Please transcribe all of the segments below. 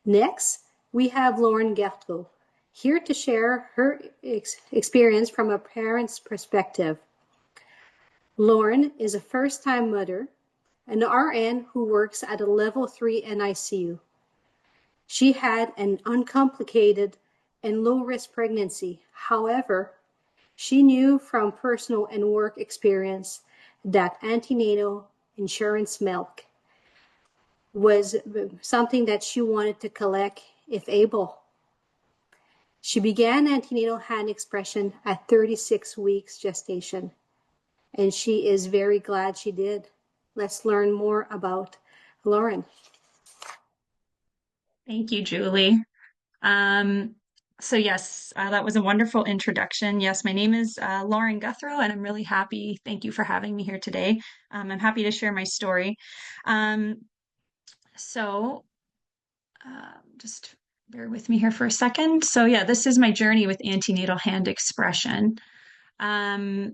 Next, we have Lauren Gertrude, here to share her experience from a parent's perspective. Lauren is a first-time mother, an RN who works at a level 3 NICU. She had an uncomplicated and low-risk pregnancy. However, she knew from personal and work experience that antenatal insurance milk was something that she wanted to collect if able. She began antenatal hand expression at 36 weeks gestation, and she is very glad she did. Let's learn more about Lauren. Thank you, Julie. Um, so yes, that was a wonderful introduction. Yes, my name is Lauren Guthrow, and I'm really happy. Thank you for having me here today. I'm happy to share my story. Um, so just bear with me here for a second. So yeah, this is my journey with antenatal hand expression. Um,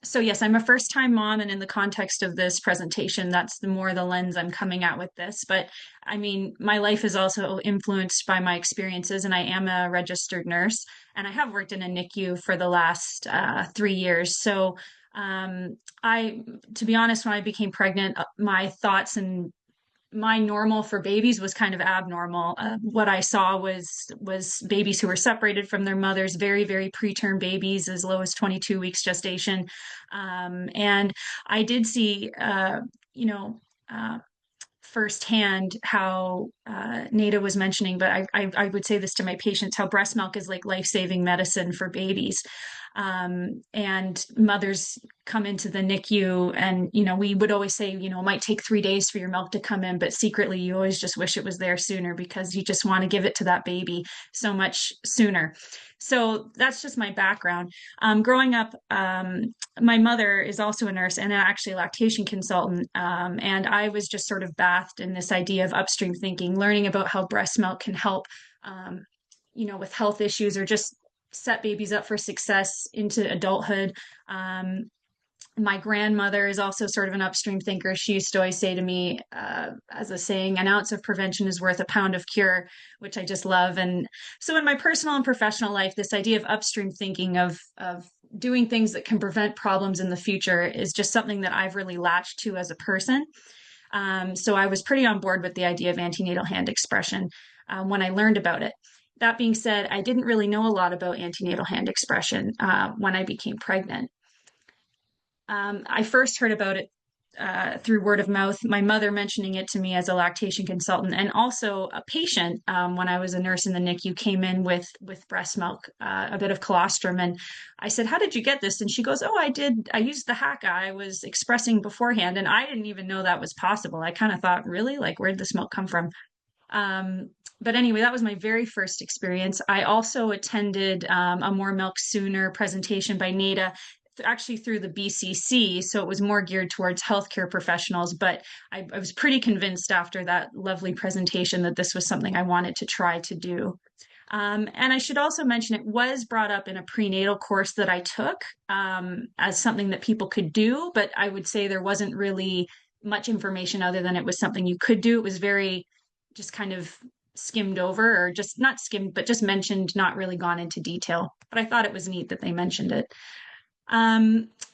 so yes, I'm a first-time mom, and in the context of this presentation, that's the more the lens I'm coming at with this. But I mean, my life is also influenced by my experiences, and I am a registered nurse, and I have worked in a NICU for the last 3 years. So I, to be honest, when I became pregnant, my thoughts and my normal for babies was kind of abnormal. What I saw was babies who were separated from their mothers, very, very preterm babies, as low as 22 weeks gestation. And I did see, you know, uh, firsthand how Nada was mentioning, but I would say this to my patients, how breast milk is like life-saving medicine for babies. And mothers come into the NICU, and we would always say, it might take 3 days for your milk to come in, but secretly you always just wish it was there sooner because you just want to give it to that baby so much sooner. So that's just my background. Growing up, my mother is also a nurse and actually a lactation consultant. And I was just sort of bathed in this idea of upstream thinking, learning about how breast milk can help, with health issues or just set babies up for success into adulthood. My grandmother is also sort of an upstream thinker. She used to always say to me, as a saying, an ounce of prevention is worth a pound of cure, which I just love. And so in my personal and professional life, this idea of upstream thinking of doing things that can prevent problems in the future is just something that I've really latched to as a person. So I was pretty on board with the idea of antenatal hand expression when I learned about it. That being said, I didn't really know a lot about antenatal hand expression when I became pregnant. I first heard about it through word of mouth, my mother mentioning it to me as a lactation consultant, and also a patient when I was a nurse in the NICU came in with breast milk, a bit of colostrum, and I said, "How did you get this?" And she goes, "Oh, I did. I used the HACA. I was expressing beforehand, and I didn't even know that was possible. I kind of thought, really, like, where did this milk come from?" Um, but anyway, that was my very first experience. I also attended a More Milk Sooner presentation by NADA, actually through the BCC. So it was more geared towards healthcare professionals. But I was pretty convinced after that lovely presentation that this was something I wanted to try to do. And I should also mention it was brought up in a prenatal course that I took as something that people could do, but I would say there wasn't really much information other than it was something you could do. It was very just kind of skimmed over, or just not skimmed, but just mentioned, not really gone into detail. But I thought it was neat that they mentioned it.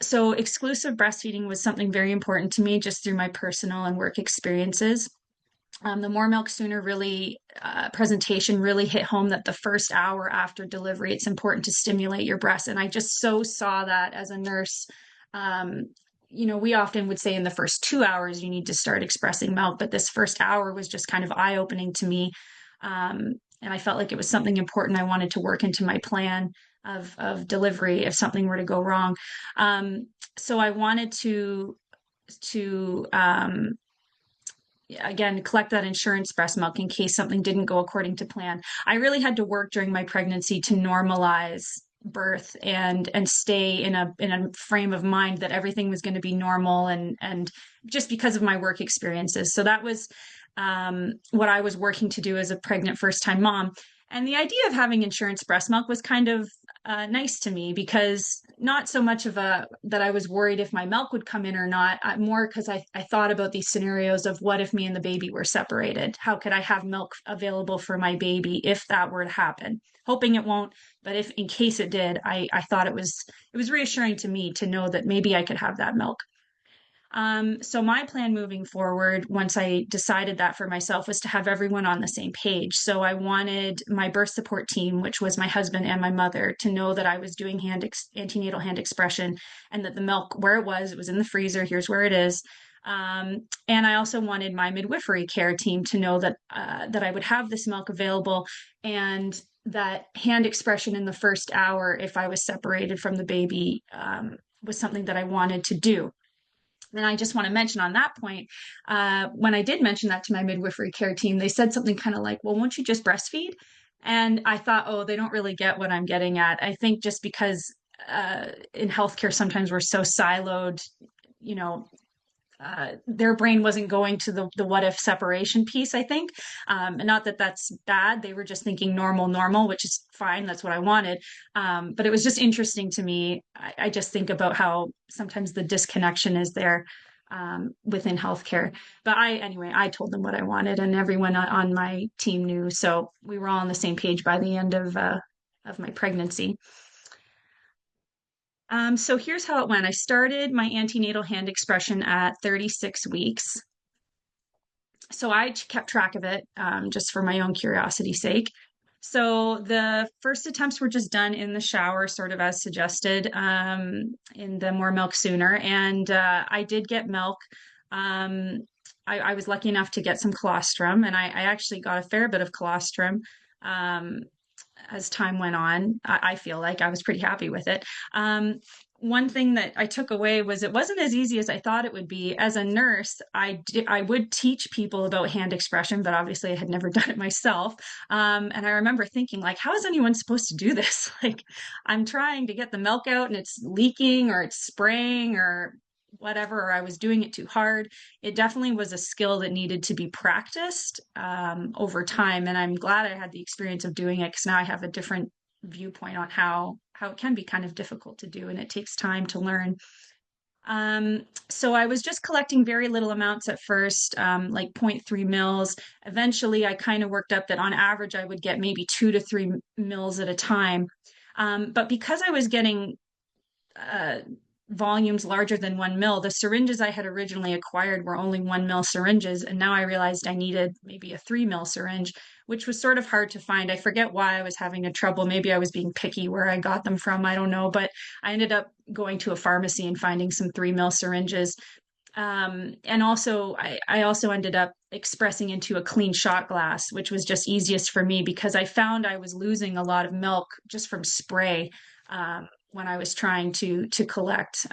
So exclusive breastfeeding was something very important to me just through my personal and work experiences. The More Milk Sooner really presentation really hit home that the first hour after delivery, it's important to stimulate your breast. And I just so saw that as a nurse. Um, we often would say in the first 2 hours you need to start expressing milk, but this first hour was just kind of eye-opening to me. And I felt like it was something important I wanted to work into my plan of delivery if something were to go wrong. So I wanted to again collect that insurance breast milk in case something didn't go according to plan. I really had to work during my pregnancy to normalize birth and stay in a frame of mind that everything was going to be normal, and just because of my work experiences. So that was what I was working to do as a pregnant first time mom. And the idea of having insurance breast milk was kind of nice to me because not so much of a that I was worried if my milk would come in or not, more because I thought about these scenarios of what if me and the baby were separated? How could I have milk available for my baby if that were to happen? Hoping it won't, but if in case it did, I thought it was reassuring to me to know that maybe I could have that milk. So my plan moving forward, once I decided that for myself, was to have everyone on the same page. So I wanted my birth support team, which was my husband and my mother, to know that I was doing antenatal hand expression and that the milk, where it was in the freezer. Here's where it is. And I also wanted my midwifery care team to know that that I would have this milk available and that hand expression in the first hour, if I was separated from the baby, was something that I wanted to do. And I just want to mention on that point, when I did mention that to my midwifery care team, they said something kind of like, well, won't you just breastfeed? And I thought, oh, they don't really get what I'm getting at. I think just because in healthcare, sometimes we're so siloed, you know, their brain wasn't going to the what if separation piece, I think. And not that that's bad. They were just thinking normal, which is fine. That's what I wanted. But it was just interesting to me. I just think about how sometimes the disconnection is there within healthcare. But anyway, I told them what I wanted, and everyone on my team knew. So we were all on the same page by the end of my pregnancy. So here's how it went. I started my antenatal hand expression at 36 weeks. So I kept track of it just for my own curiosity's sake. So the first attempts were just done in the shower, sort of as suggested, in the more milk sooner. And I did get milk. Um, I was lucky enough to get some colostrum, and I actually got a fair bit of colostrum. Um, as time went on. I feel like I was pretty happy with it. One thing that I took away was it wasn't as easy as I thought it would be. As a nurse, I would teach people about hand expression, but obviously I had never done it myself. And I remember thinking, like, how is anyone supposed to do this? Like, I'm trying to get the milk out and it's leaking or it's spraying or whatever, or I was doing it too hard. It definitely was a skill that needed to be practiced over time. And I'm glad I had the experience of doing it because now I have a different viewpoint on how it can be kind of difficult to do and it takes time to learn. So I was just collecting very little amounts at first, like zero point 0.3 mils. Eventually, I kind of worked up that on average, I would get maybe 2 to 3 mils at a time. But because I was getting uh, volumes larger than 1 mil. The syringes I had originally acquired were only 1 mil syringes, and now I realized I needed maybe a 3 mil syringe, which was sort of hard to find. I forget why I was having a trouble. Maybe I was being picky where I got them from. I don't know, but I ended up going to a pharmacy and finding some 3 mil syringes. And also, I also ended up expressing into a clean shot glass, which was just easiest for me because I found I was losing a lot of milk just from spray. When I was trying to collect.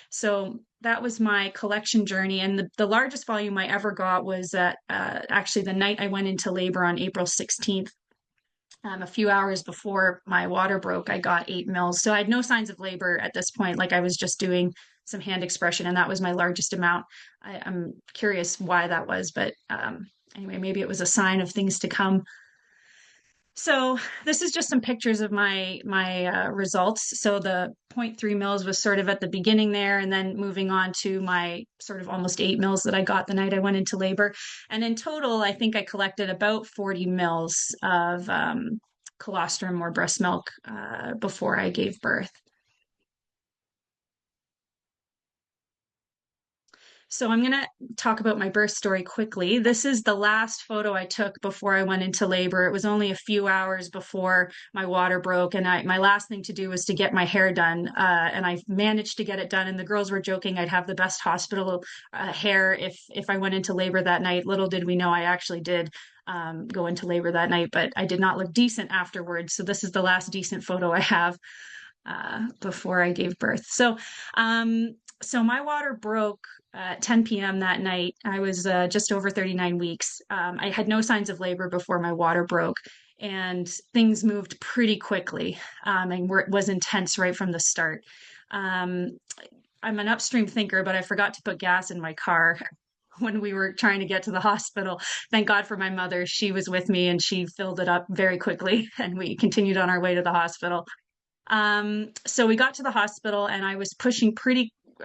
So that was my collection journey. And the largest volume I ever got was actually the night I went into labor on April 16th. A few hours before my water broke, I got 8 mils. So I had no signs of labor at this point. Like I was just doing some hand expression, and that was my largest amount. I'm curious why that was, but anyway, maybe it was a sign of things to come. So this is just some pictures of my results. So the zero point 0.3 mils was sort of at the beginning there, and then moving on to my sort of almost 8 mils that I got the night I went into labor. And in total, I think I collected about 40 mils of colostrum or breast milk before I gave birth. So I'm going to talk about my birth story quickly. This is the last photo I took before I went into labor. It was only a few hours before my water broke, and my last thing to do was to get my hair done. And I managed to get it done. And the girls were joking I'd have the best hospital hair if I went into labor that night. Little did we know I actually did go into labor that night, but I did not look decent afterwards. So this is the last decent photo I have before I gave birth. So my water broke at 10 p.m. that night. I was just over 39 weeks. I had no signs of labor before my water broke, and things moved pretty quickly. And it was intense right from the start. Um, I'm an upstream thinker, but I forgot to put gas in my car when we were trying to get to the hospital. Thank God for my mother. She was with me and she filled it up very quickly, and we continued on our way to the hospital. So we got to the hospital and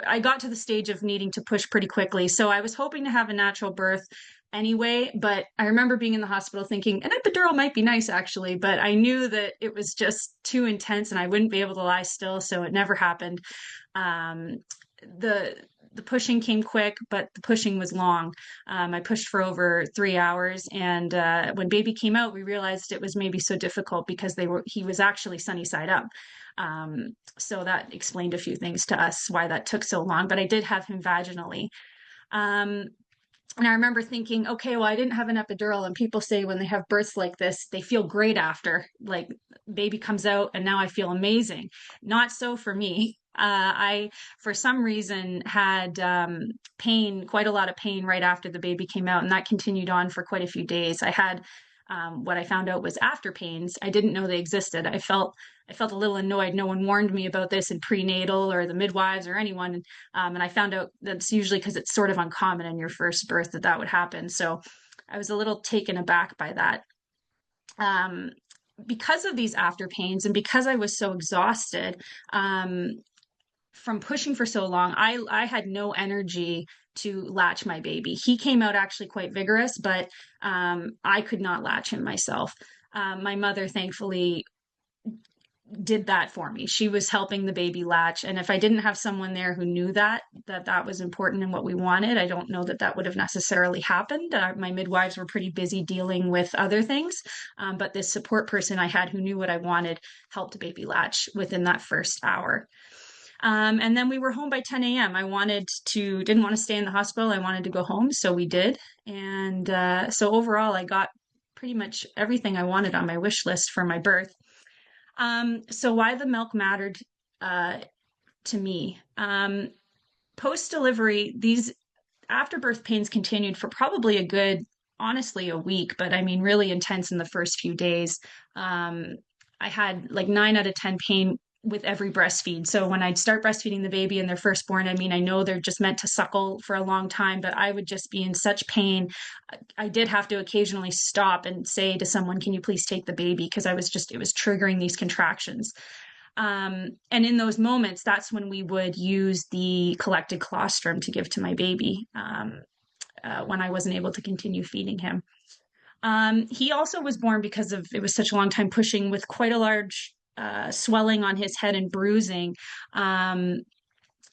I got to the stage of needing to push pretty quickly. So I was hoping to have a natural birth anyway, but I remember being in the hospital thinking an epidural might be nice actually, but I knew that it was just too intense and I wouldn't be able to lie still, so it never happened. Um, the the pushing came quick, but the pushing was long. I pushed for over 3 hours, and when baby came out, we realized it was maybe so difficult because he was actually sunny side up. So that explained a few things to us why that took so long. But I did have him vaginally. Um, and I remember thinking, okay, well, I didn't have an epidural, and people say when they have births like this, they feel great after, like baby comes out, and now I feel amazing. Not so for me. For some reason, had pain, quite a lot of pain right after the baby came out, and that continued on for quite a few days. I had what I found out was after pains. I didn't know they existed. I felt a little annoyed. No one warned me about this in prenatal or the midwives or anyone. And I found out that's usually because it's sort of uncommon in your first birth that that would happen. So I was a little taken aback by that. Um, because of these after pains and because I was so exhausted from pushing for so long, I had no energy to latch my baby. He came out actually quite vigorous, but I could not latch him myself. My mother, thankfully, did that for me. She was helping the baby latch. And if I didn't have someone there who knew that was important and what we wanted, I don't know that that would have necessarily happened. My midwives were pretty busy dealing with other things. But this support person I had who knew what I wanted helped the baby latch within that first hour. And then we were home by 10 a.m. Didn't want to stay in the hospital. I wanted to go home. So we did. And so overall, I got pretty much everything I wanted on my wish list for my birth. So why the milk mattered uh, to me. Post delivery, these afterbirth pains continued for probably honestly, a week, but I mean, really intense in the first few days. Um, I had like 9 out of 10 pain with every breastfeed. So when I'd start breastfeeding the baby and they're firstborn, I mean, I know they're just meant to suckle for a long time, but I would just be in such pain. I did have to occasionally stop and say to someone, can you please take the baby? Because it was triggering these contractions. And in those moments, that's when we would use the collected colostrum to give to my baby when I wasn't able to continue feeding him. He also was born because of it was such a long time pushing with quite a large swelling on his head and bruising. Um,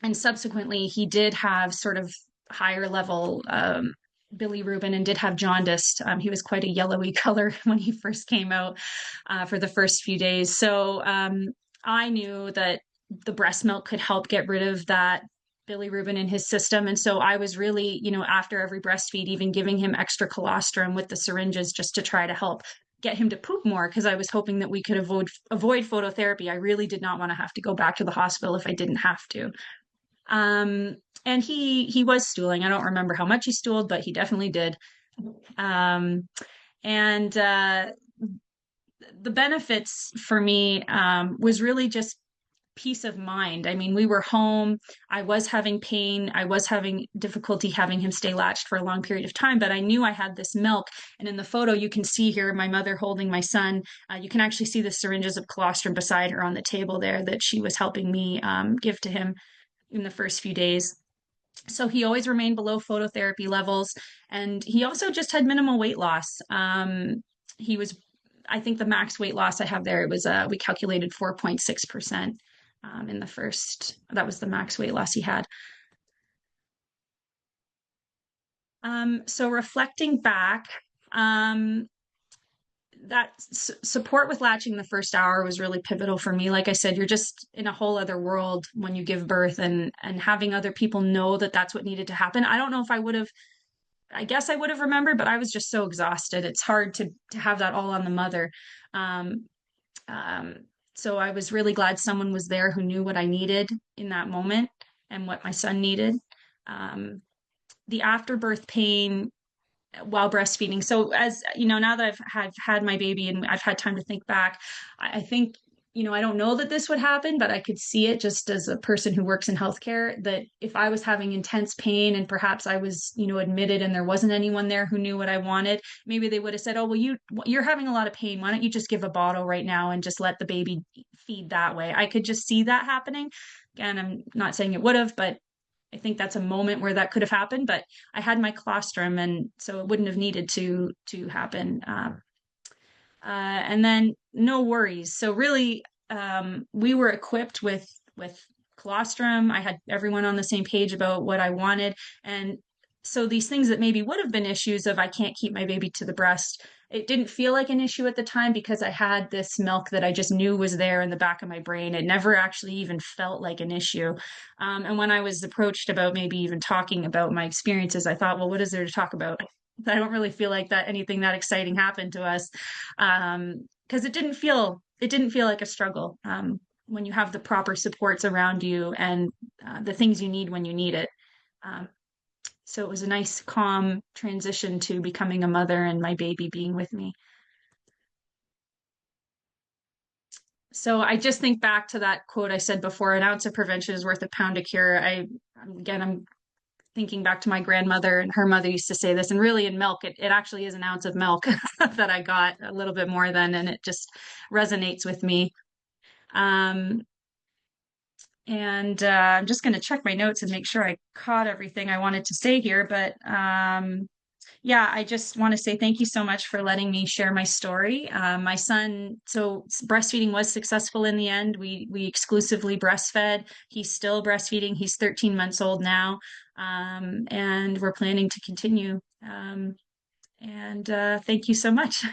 and subsequently, he did have sort of higher level bilirubin and did have jaundice. He was quite a yellowy color when he first came out for the first few days. So I knew that the breast milk could help get rid of that bilirubin in his system. And so I was really, after every breastfeed, even giving him extra colostrum with the syringes just to try to help get him to poop more because I was hoping that we could avoid phototherapy. I really did not want to have to go back to the hospital if I didn't have to. Um, and he was stooling. I don't remember how much he stooled, but he definitely did. Um, and the benefits for me was really just peace of mind. I mean, we were home. I was having pain. I was having difficulty having him stay latched for a long period of time, but I knew I had this milk. And in the photo, you can see here my mother holding my son. You can actually see the syringes of colostrum beside her on the table there that she was helping me give to him in the first few days. So he always remained below phototherapy levels. And he also just had minimal weight loss. He was, I think the max weight loss I have there, we calculated 4.6% in the first, that was the max weight loss he had. So reflecting back, um, that support with latching the first hour was really pivotal for me. Like I said, you're just in a whole other world when you give birth, and having other people know that that's what needed to happen. I don't know if I would have, I guess I would have remembered, but I was just so exhausted. It's hard to have that all on the mother. Um, um, so I was really glad someone was there who knew what I needed in that moment and what my son needed. Um, the afterbirth pain while breastfeeding. So as you know, now that I've had my baby and I've had time to think back, I think I don't know that this would happen, but I could see it just as a person who works in healthcare, that if I was having intense pain and perhaps I was, admitted and there wasn't anyone there who knew what I wanted, maybe they would have said, "Oh, well, you're having a lot of pain. Why don't you just give a bottle right now and just let the baby feed that way?" I could just see that happening. Again, I'm not saying it would have, but I think that's a moment where that could have happened. But I had my colostrum, and so it wouldn't have needed to happen. And then no worries. So really, we were equipped with colostrum. I had everyone on the same page about what I wanted, and so these things that maybe would have been issues of I can't keep my baby to the breast, it didn't feel like an issue at the time because I had this milk that I just knew was there in the back of my brain. It never actually even felt like an issue. And when I was approached about maybe even talking about my experiences, I thought, well, what is there to talk about? I don't really feel like that anything that exciting happened to us, because it didn't feel like a struggle, when you have the proper supports around you and the things you need when you need it. Um, so it was a nice, calm transition to becoming a mother and my baby being with me. So I just think back to that quote I said before, an ounce of prevention is worth a pound of cure. I'm thinking back to my grandmother, and her mother used to say this, and really in milk, it actually is an ounce of milk that I got a little bit more than, and it just resonates with me. Um, and I'm just going to check my notes and make sure I caught everything I wanted to say here. But yeah, I just want to say thank you so much for letting me share my story. My son, so breastfeeding was successful in the end. We exclusively breastfed. He's still breastfeeding. He's 13 months old now, and we're planning to continue. And thank you so much.